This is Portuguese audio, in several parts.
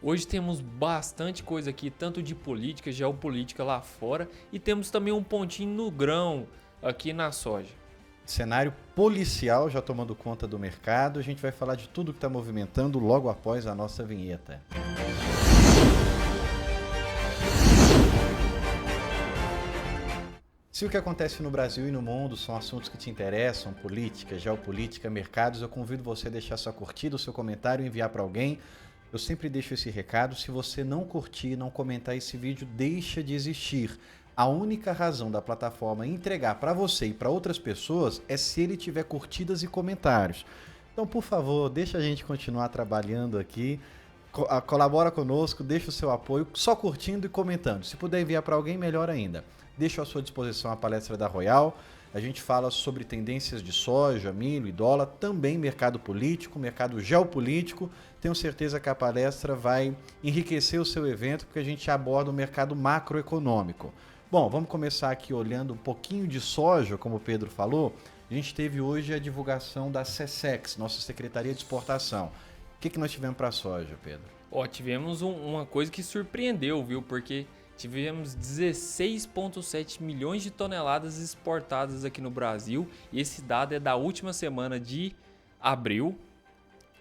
Hoje temos bastante coisa aqui, tanto de política, geopolítica lá fora, e temos também um pontinho no grão aqui na soja. Cenário policial já tomando conta do mercado. A gente vai falar de tudo que está movimentando logo após a nossa vinheta. Se o que acontece no Brasil e no mundo são assuntos que te interessam, política, geopolítica, mercados, eu convido você a deixar sua curtida, o seu comentário e enviar para alguém. Eu sempre deixo esse recado, se você não curtir, não comentar esse vídeo, deixa de existir. A única razão da plataforma entregar para você e para outras pessoas é se ele tiver curtidas e comentários. Então, por favor, deixa a gente continuar trabalhando aqui, colabora conosco, deixa o seu apoio, só curtindo e comentando. Se puder enviar para alguém, melhor ainda. Deixo à sua disposição a palestra da Royal. A gente fala sobre tendências de soja, milho e dólar, também mercado político, mercado geopolítico. Tenho certeza que a palestra vai enriquecer o seu evento, porque a gente aborda o mercado macroeconômico. Bom, vamos começar aqui olhando um pouquinho de soja, como o Pedro falou. A gente teve hoje a divulgação da SECEX, nossa Secretaria de Exportação. O que nós tivemos para a soja, Pedro? Tivemos uma coisa que surpreendeu, viu? Porque tivemos 16,7 milhões de toneladas exportadas aqui no Brasil, e esse dado é da última semana de abril.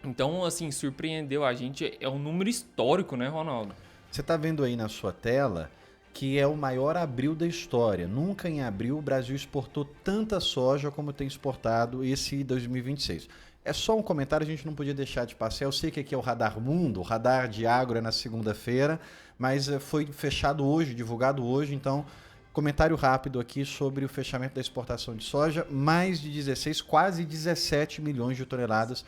Então, assim, surpreendeu a gente. É um número histórico, né, Ronaldo? Você está vendo aí na sua tela que é o maior abril da história. Nunca em abril o Brasil exportou tanta soja como tem exportado esse 2026. É só um comentário, a gente não podia deixar de passar. Eu sei que aqui é o Radar Mundo, o Radar de Agro é na segunda-feira, mas foi fechado hoje, divulgado hoje, então comentário rápido aqui sobre o fechamento da exportação de soja, mais de 16, quase 17 milhões de toneladas.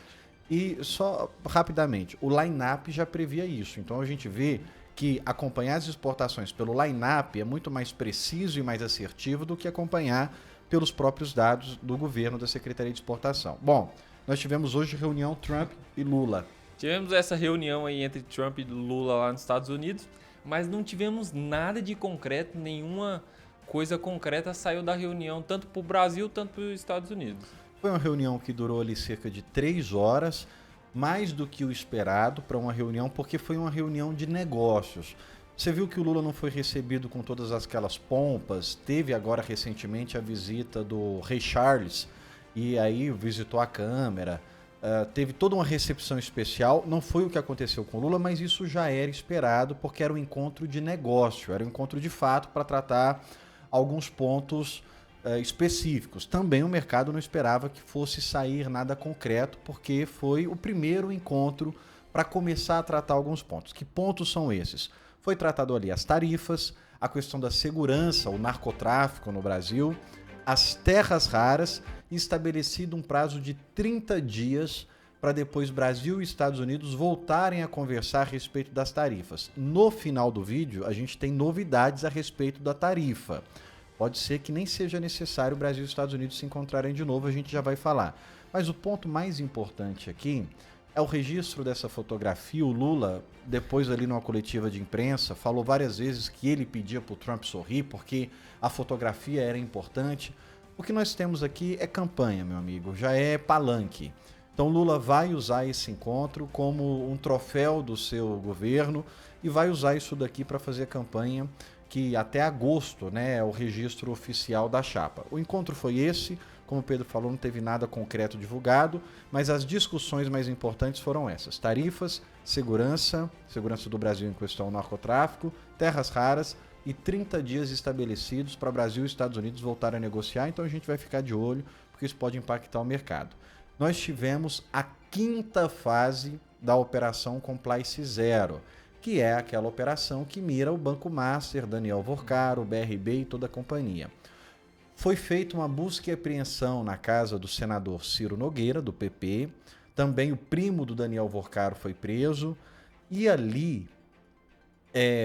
E só rapidamente, o line-up já previa isso, então a gente vê que acompanhar as exportações pelo line-up é muito mais preciso e mais assertivo do que acompanhar pelos próprios dados do governo da Secretaria de Exportação. Bom, nós tivemos hoje reunião Trump e Lula. Tivemos essa reunião aí entre Trump e Lula lá nos Estados Unidos, mas não tivemos nada de concreto, nenhuma coisa concreta saiu da reunião, tanto para o Brasil, tanto para os Estados Unidos. Foi uma reunião que durou ali cerca de 3 horas, mais do que o esperado para uma reunião, porque foi uma reunião de negócios. Você viu que o Lula não foi recebido com todas aquelas pompas, teve agora recentemente a visita do Rei Charles, e aí visitou a Câmara, teve toda uma recepção especial, não foi o que aconteceu com o Lula, mas isso já era esperado, porque era um encontro de negócio, era um encontro de fato para tratar alguns pontos específicos. Também o mercado não esperava que fosse sair nada concreto, porque foi o primeiro encontro para começar a tratar alguns pontos. Que pontos são esses? Foi tratado ali as tarifas, a questão da segurança, o narcotráfico no Brasil, as terras raras, e estabelecido um prazo de 30 dias para depois Brasil e Estados Unidos voltarem a conversar a respeito das tarifas. No final do vídeo, a gente tem novidades a respeito da tarifa. Pode ser que nem seja necessário o Brasil e os Estados Unidos se encontrarem de novo, a gente já vai falar. Mas o ponto mais importante aqui é o registro dessa fotografia. O Lula, depois ali numa coletiva de imprensa, falou várias vezes que ele pedia para o Trump sorrir porque a fotografia era importante. O que nós temos aqui é campanha, meu amigo, já é palanque. Então Lula vai usar esse encontro como um troféu do seu governo e vai usar isso daqui para fazer campanha, que até agosto, né, é o registro oficial da chapa. O encontro foi esse, como o Pedro falou, não teve nada concreto divulgado, mas as discussões mais importantes foram essas: tarifas, segurança do Brasil em questão ao narcotráfico, terras raras e 30 dias estabelecidos para Brasil e Estados Unidos voltarem a negociar. Então a gente vai ficar de olho, porque isso pode impactar o mercado. Nós tivemos a 5ª fase da Operação Compliance Zero, que é aquela operação que mira o Banco Master, Daniel Vorcaro, o BRB e toda a companhia. Foi feita uma busca e apreensão na casa do senador Ciro Nogueira, do PP, também o primo do Daniel Vorcaro foi preso, e ali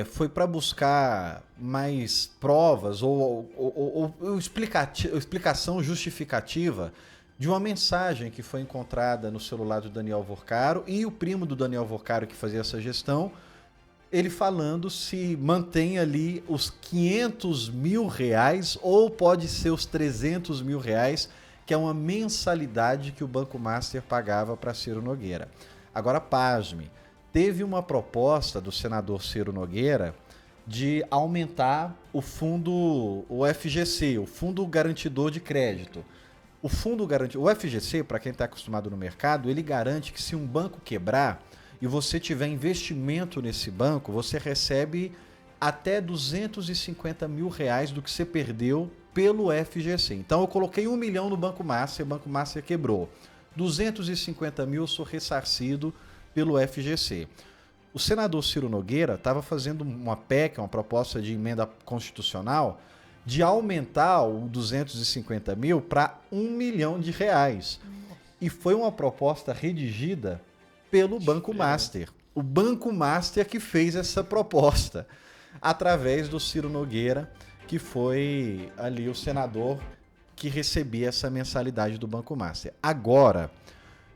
foi para buscar mais provas ou explicação justificativa de uma mensagem que foi encontrada no celular do Daniel Vorcaro, e o primo do Daniel Vorcaro que fazia essa gestão, ele falando se mantém ali os R$500 mil ou pode ser os R$300 mil, que é uma mensalidade que o Banco Master pagava para Ciro Nogueira. Agora, pasme, teve uma proposta do senador Ciro Nogueira de aumentar o fundo, o FGC, o Fundo Garantidor de Crédito. O FGC, para quem está acostumado no mercado, ele garante que se um banco quebrar e você tiver investimento nesse banco, você recebe até R$250 mil do que você perdeu pelo FGC. Então eu coloquei 1 milhão no Banco Master, o Banco Master quebrou. 250 mil eu sou ressarcido pelo FGC. O senador Ciro Nogueira estava fazendo uma PEC, uma proposta de emenda constitucional, de aumentar o 250 mil para R$1 milhão. E foi uma proposta redigida pelo Banco Master. O Banco Master que fez essa proposta, através do Ciro Nogueira, que foi ali o senador que recebia essa mensalidade do Banco Master. Agora,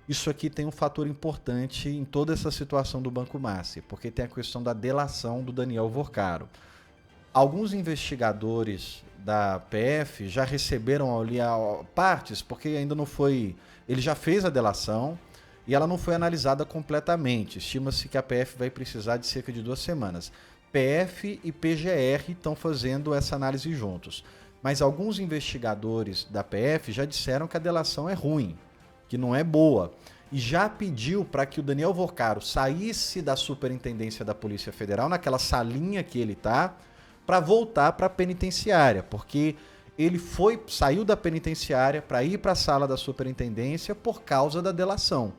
isso aqui tem um fator importante em toda essa situação do Banco Master, porque tem a questão da delação do Daniel Vorcaro. Alguns investigadores da PF já receberam ali partes, porque ainda não foi... Ele já fez a delação e ela não foi analisada completamente. Estima-se que a PF vai precisar de cerca de 2 semanas. PF e PGR estão fazendo essa análise juntos. Mas alguns investigadores da PF já disseram que a delação é ruim, que não é boa. E já pediu para que o Daniel Vorcaro saísse da Superintendência da Polícia Federal, naquela salinha que ele está, para voltar para a penitenciária, porque ele saiu da penitenciária para ir para a sala da Superintendência por causa da delação.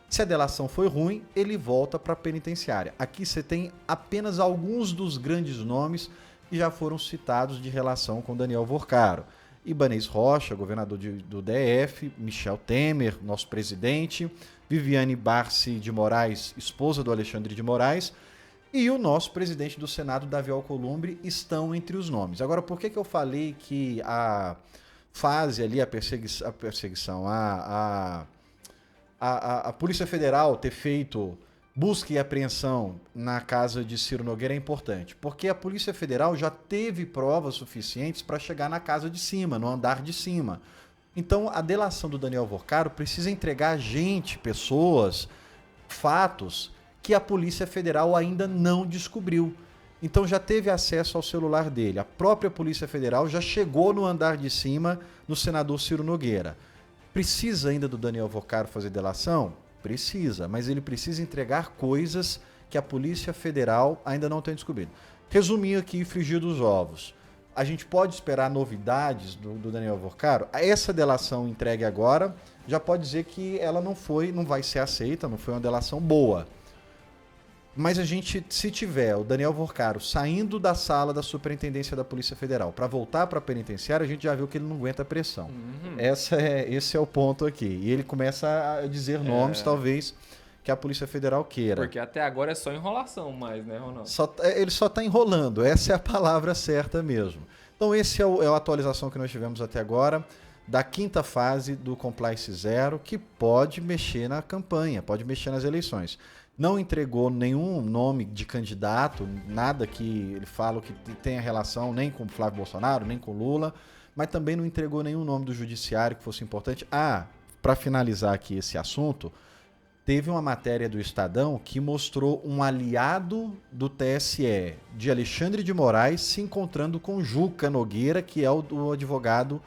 Se a delação foi ruim, ele volta para a penitenciária. Aqui você tem apenas alguns dos grandes nomes que já foram citados de relação com Daniel Vorcaro. Ibanez Rocha, governador do DF, Michel Temer, nosso presidente, Viviane Barsi de Moraes, esposa do Alexandre de Moraes, e o nosso presidente do Senado, Davi Alcolumbre, estão entre os nomes. Agora, por que eu falei que a fase ali, a Polícia Federal ter feito busca e apreensão na casa de Ciro Nogueira é importante? Porque a Polícia Federal já teve provas suficientes para chegar na casa de cima, no andar de cima. Então, a delação do Daniel Vorcaro precisa entregar gente, pessoas, fatos que a Polícia Federal ainda não descobriu. Então, já teve acesso ao celular dele. A própria Polícia Federal já chegou no andar de cima no senador Ciro Nogueira. Precisa ainda do Daniel Vorcaro fazer delação? Precisa, mas ele precisa entregar coisas que a Polícia Federal ainda não tem descobrido. Resumir aqui, frigir dos ovos. A gente pode esperar novidades do Daniel Vorcaro? Essa delação entregue agora já pode dizer que ela não vai ser aceita, não foi uma delação boa. Mas a gente, se tiver o Daniel Vorcaro saindo da sala da Superintendência da Polícia Federal para voltar para a penitenciária, a gente já viu que ele não aguenta a pressão. Esse é o ponto aqui. E ele começa a dizer nomes, talvez, que a Polícia Federal queira. Porque até agora é só enrolação mais, né, Ronaldo? Ele só está enrolando. Essa é a palavra certa mesmo. Então, esse é a atualização que nós tivemos até agora da 5ª fase do Compliance Zero, que pode mexer na campanha, pode mexer nas eleições. Não entregou nenhum nome de candidato, nada que ele fala que tenha relação nem com Flávio Bolsonaro, nem com Lula, mas também não entregou nenhum nome do judiciário que fosse importante. Para finalizar aqui esse assunto, teve uma matéria do Estadão que mostrou um aliado do TSE, de Alexandre de Moraes, se encontrando com Juca Nogueira, que é o advogado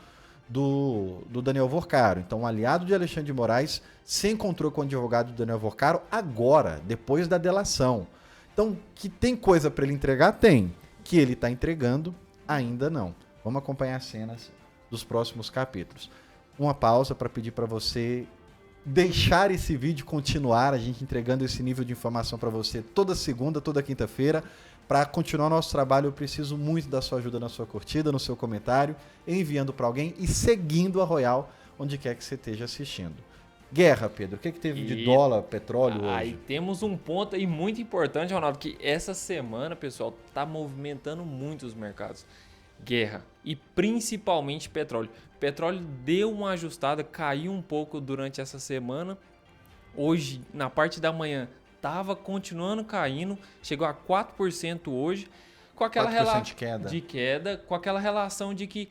do Daniel Vorcaro. Então, um aliado de Alexandre de Moraes se encontrou com o advogado do Daniel Vorcaro agora, depois da delação. Então, que tem coisa para ele entregar? Tem. Que ele está entregando? Ainda não. Vamos acompanhar as cenas dos próximos capítulos. Uma pausa para pedir para você deixar esse vídeo continuar, a gente entregando esse nível de informação para você toda segunda, toda quinta-feira. Para continuar nosso trabalho, eu preciso muito da sua ajuda na sua curtida, no seu comentário, enviando para alguém e seguindo a Royal, onde quer que você esteja assistindo. Guerra, Pedro, o que teve de dólar, petróleo hoje? Aí temos um ponto aí muito importante, Ronaldo, que essa semana, pessoal, está movimentando muito os mercados. Guerra e principalmente petróleo. Petróleo deu uma ajustada, caiu um pouco durante essa semana. Hoje, na parte da manhã, estava continuando caindo, chegou a 4% hoje, com aquela relação de queda, com aquela relação de que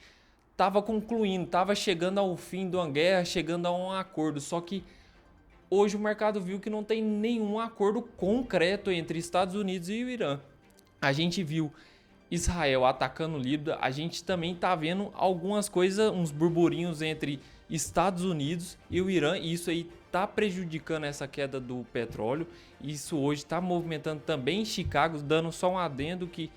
estava concluindo, estava chegando ao fim de uma guerra, chegando a um acordo, só que hoje o mercado viu que não tem nenhum acordo concreto entre Estados Unidos e o Irã. A gente viu Israel atacando o Líbano, a gente também tá vendo algumas coisas, uns burburinhos entre Estados Unidos e o Irã, e isso aí tá prejudicando essa queda do petróleo. Isso hoje tá movimentando também Chicago, dando só um adendo que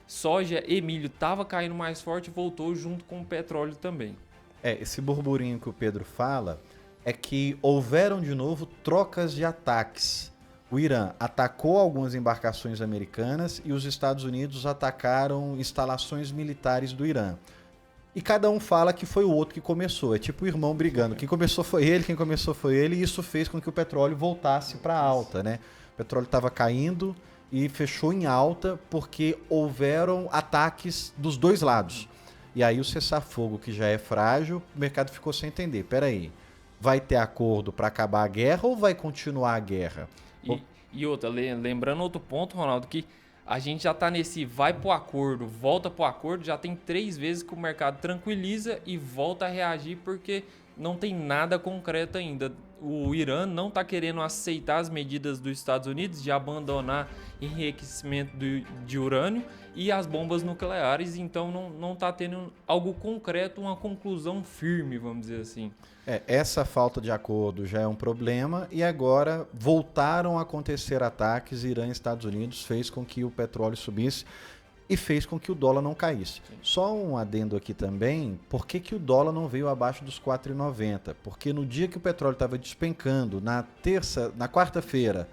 soja e milho tava caindo mais forte e voltou junto com o petróleo também. Esse burburinho que o Pedro fala é que houveram de novo trocas de ataques. O Irã atacou algumas embarcações americanas e os Estados Unidos atacaram instalações militares do Irã. E cada um fala que foi o outro que começou. É tipo o irmão brigando. Quem começou foi ele, quem começou foi ele, e isso fez com que o petróleo voltasse para alta, né? O petróleo estava caindo e fechou em alta porque houveram ataques dos dois lados. E aí o cessar-fogo, que já é frágil, o mercado ficou sem entender. Peraí, vai ter acordo para acabar a guerra ou vai continuar a guerra? E outra, lembrando outro ponto, Ronaldo, que a gente já tá nesse vai pro acordo, volta pro acordo, já tem 3 vezes que o mercado tranquiliza e volta a reagir porque não tem nada concreto ainda. O Irã não está querendo aceitar as medidas dos Estados Unidos de abandonar enriquecimento de urânio e as bombas nucleares, então não está tendo algo concreto, uma conclusão firme, vamos dizer assim. Essa falta de acordo já é um problema e agora voltaram a acontecer ataques. Irã e Estados Unidos fez com que o petróleo subisse e fez com que o dólar não caísse. Sim. Só um adendo aqui também, por que o dólar não veio abaixo dos 4,90? Porque no dia que o petróleo estava despencando, na quarta-feira,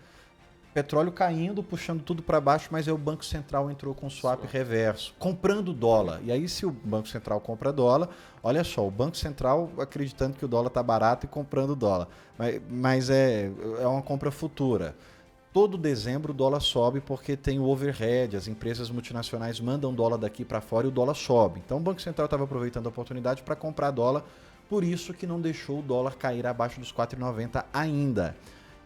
petróleo caindo, puxando tudo para baixo, mas aí o Banco Central entrou com swap reverso, comprando dólar. E aí se o Banco Central compra dólar, olha só, o Banco Central acreditando que o dólar está barato e comprando dólar. Mas é uma compra futura. Todo dezembro o dólar sobe porque tem o overhead, as empresas multinacionais mandam dólar daqui para fora e o dólar sobe. Então o Banco Central estava aproveitando a oportunidade para comprar dólar, por isso que não deixou o dólar cair abaixo dos 4,90 ainda.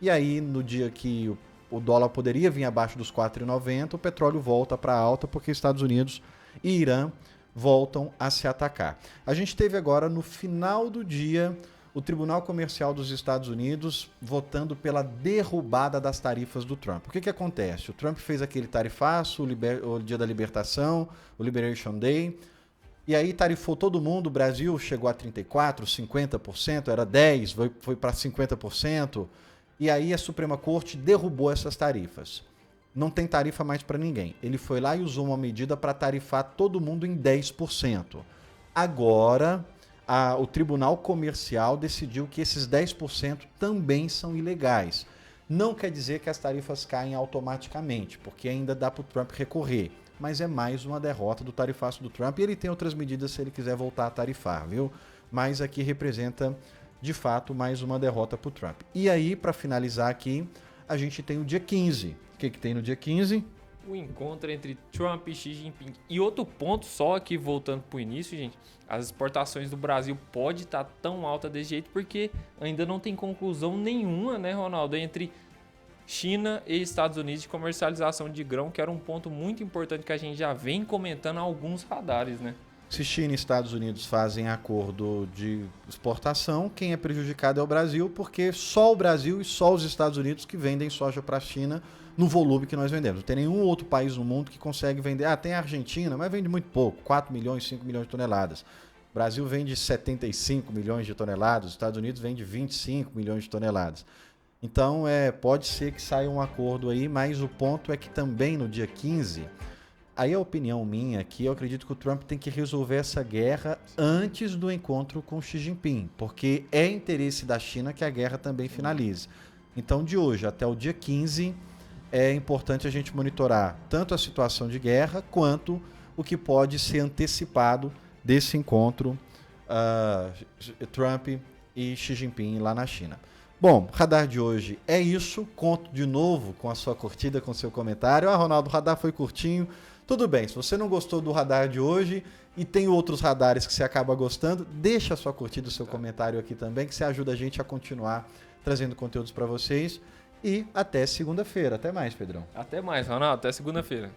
E aí no dia que o dólar poderia vir abaixo dos 4,90, o petróleo volta para alta porque Estados Unidos e Irã voltam a se atacar. A gente teve agora no final do dia o Tribunal Comercial dos Estados Unidos votando pela derrubada das tarifas do Trump. O que acontece? O Trump fez aquele tarifaço, o Dia da Libertação, o Liberation Day, e aí tarifou todo mundo. O Brasil chegou a 34%, 50%, era 10%, foi para 50%, e aí a Suprema Corte derrubou essas tarifas. Não tem tarifa mais para ninguém. Ele foi lá e usou uma medida para tarifar todo mundo em 10%. Agora o Tribunal Comercial decidiu que esses 10% também são ilegais. Não quer dizer que as tarifas caem automaticamente, porque ainda dá para o Trump recorrer. Mas é mais uma derrota do tarifaço do Trump e ele tem outras medidas se ele quiser voltar a tarifar, viu? Mas aqui representa, de fato, mais uma derrota para o Trump. E aí, para finalizar aqui, a gente tem o dia 15. O que tem no dia 15? O encontro entre Trump e Xi Jinping. E outro ponto só aqui, voltando para o início, gente, as exportações do Brasil pode estar tão alta desse jeito porque ainda não tem conclusão nenhuma, né, Ronaldo, entre China e Estados Unidos de comercialização de grão, que era um ponto muito importante que a gente já vem comentando alguns radares, né? Se China e Estados Unidos fazem acordo de exportação, quem é prejudicado é o Brasil, porque só o Brasil e só os Estados Unidos que vendem soja para a China no volume que nós vendemos. Não tem nenhum outro país no mundo que consegue vender. Tem a Argentina, mas vende muito pouco, 4 milhões, 5 milhões de toneladas. O Brasil vende 75 milhões de toneladas, os Estados Unidos vende 25 milhões de toneladas. Então, pode ser que saia um acordo aí, mas o ponto é que também no dia 15, aí a opinião minha aqui, eu acredito que o Trump tem que resolver essa guerra antes do encontro com Xi Jinping, porque é interesse da China que a guerra também finalize. Então, de hoje até o dia 15, é importante a gente monitorar tanto a situação de guerra quanto o que pode ser antecipado desse encontro Trump e Xi Jinping lá na China. Bom, radar de hoje é isso. Conto de novo com a sua curtida, com o seu comentário. Ronaldo, o radar foi curtinho. Tudo bem, se você não gostou do radar de hoje e tem outros radares que você acaba gostando, deixa a sua curtida, o seu comentário aqui também, que você ajuda a gente a continuar trazendo conteúdos para vocês. E até segunda-feira. Até mais, Pedrão. Até mais, Ronaldo. Até segunda-feira.